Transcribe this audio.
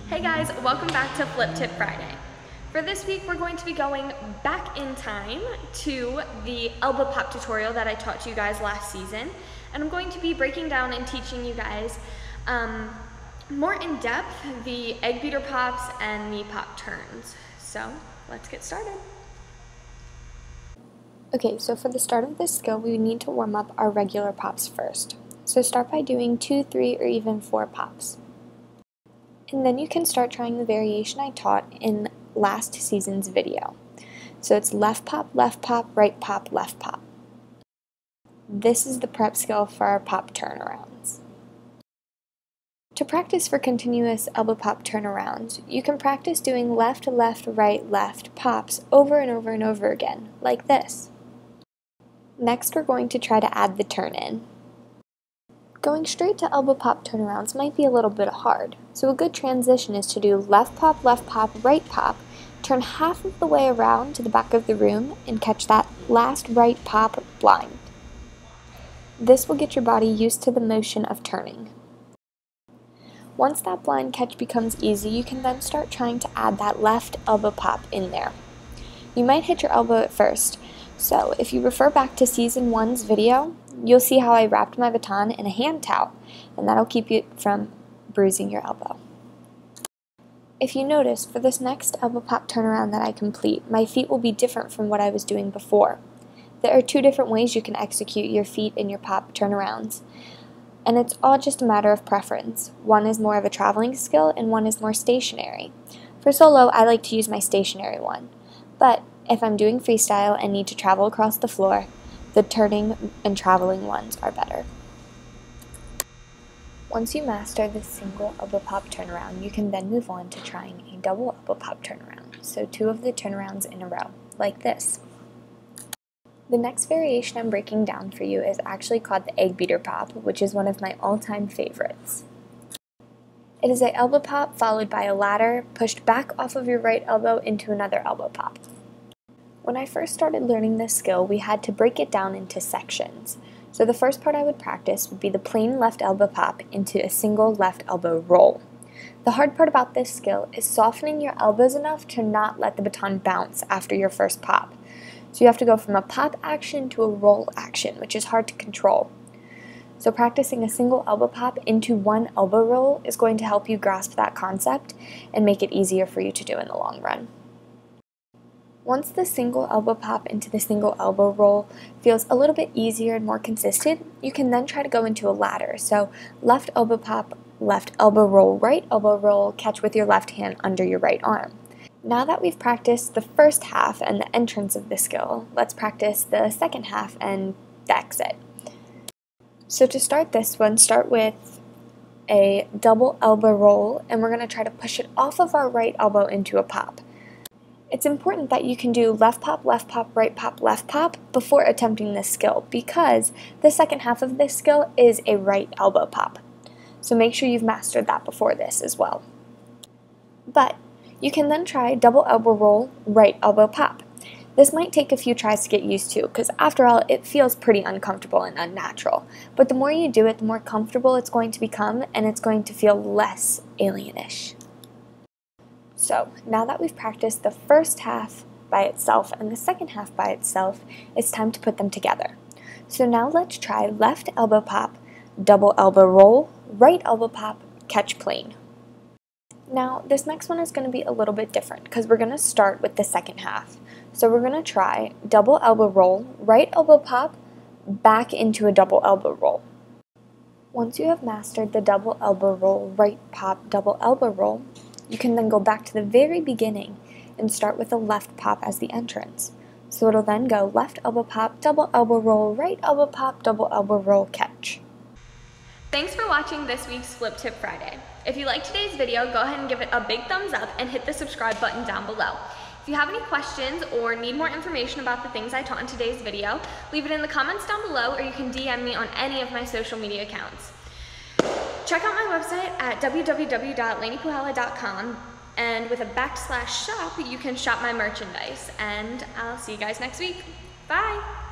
Hey guys, welcome back to Flip Tip Friday. For this week, we're going to be going back in time to the elbow pop tutorial that I taught you guys last season. And I'm going to be breaking down and teaching you guys more in depth the egg beater pops and the pop turns. So let's get started. Okay, so for the start of this skill, we need to warm up our regular pops first. So start by doing 2, 3, or even 4 pops. And then you can start trying the variation I taught in last season's video. So it's left pop, right pop, left pop. This is the prep skill for our pop turnarounds. To practice for continuous elbow pop turnarounds, you can practice doing left, left, right, left pops over and over and over again, like this. Next, we're going to try to add the turn in. Going straight to elbow pop turnarounds might be a little bit hard, so a good transition is to do left pop, right pop, turn half of the way around to the back of the room, and catch that last right pop blind. This will get your body used to the motion of turning. Once that blind catch becomes easy, you can then start trying to add that left elbow pop in there. You might hit your elbow at first, so if you refer back to season 1's video, you'll see how I wrapped my baton in a hand towel, and that'll keep you from bruising your elbow. If you notice, for this next elbow pop turnaround that I complete, my feet will be different from what I was doing before. There are 2 different ways you can execute your feet in your pop turnarounds, and it's all just a matter of preference. One is more of a traveling skill, and one is more stationary. For solo, I like to use my stationary one, but if I'm doing freestyle and need to travel across the floor, the turning and traveling ones are better. Once you master the single elbow pop turnaround, you can then move on to trying a double elbow pop turnaround, so 2 of the turnarounds in a row, like this. The next variation I'm breaking down for you is actually called the egg beater pop, which is one of my all-time favorites. It is an elbow pop followed by a ladder pushed back off of your right elbow into another elbow pop. When I first started learning this skill, we had to break it down into sections. So the first part I would practice would be the plain left elbow pop into a single left elbow roll. The hard part about this skill is softening your elbows enough to not let the baton bounce after your first pop. So you have to go from a pop action to a roll action, which is hard to control. So practicing a single elbow pop into one elbow roll is going to help you grasp that concept and make it easier for you to do in the long run. Once the single elbow pop into the single elbow roll feels a little bit easier and more consistent, you can then try to go into a ladder. So left elbow pop, left elbow roll, catch with your left hand under your right arm. Now that we've practiced the first half and the entrance of the skill, let's practice the second half and the exit. So to start this one, start with a double elbow roll, and we're going to try to push it off of our right elbow into a pop. It's important that you can do left pop, right pop, left pop before attempting this skill, because the second half of this skill is a right elbow pop. So make sure you've mastered that before this as well. But you can then try double elbow roll, right elbow pop. This might take a few tries to get used to, because after all, it feels pretty uncomfortable and unnatural. But the more you do it, the more comfortable it's going to become, and it's going to feel less alienish. So, now that we've practiced the first half by itself and the second half by itself, it's time to put them together. So now let's try left elbow pop, double elbow roll, right elbow pop, catch plain. Now, this next one is going to be a little bit different because we're going to start with the second half. So we're going to try double elbow roll, right elbow pop, back into a double elbow roll. Once you have mastered the double elbow roll, right pop, double elbow roll, you can then go back to the very beginning and start with a left pop as the entrance. So it'll then go left elbow pop, double elbow roll, right elbow pop, double elbow roll, catch. Thanks for watching this week's Flip Tip Friday. If you liked today's video, go ahead and give it a big thumbs up and hit the subscribe button down below. If you have any questions or need more information about the things I taught in today's video, leave it in the comments down below, or you can DM me on any of my social media accounts. Check out my website at www.laneypuhala.com, and with a /shop, you can shop my merchandise. And I'll see you guys next week. Bye!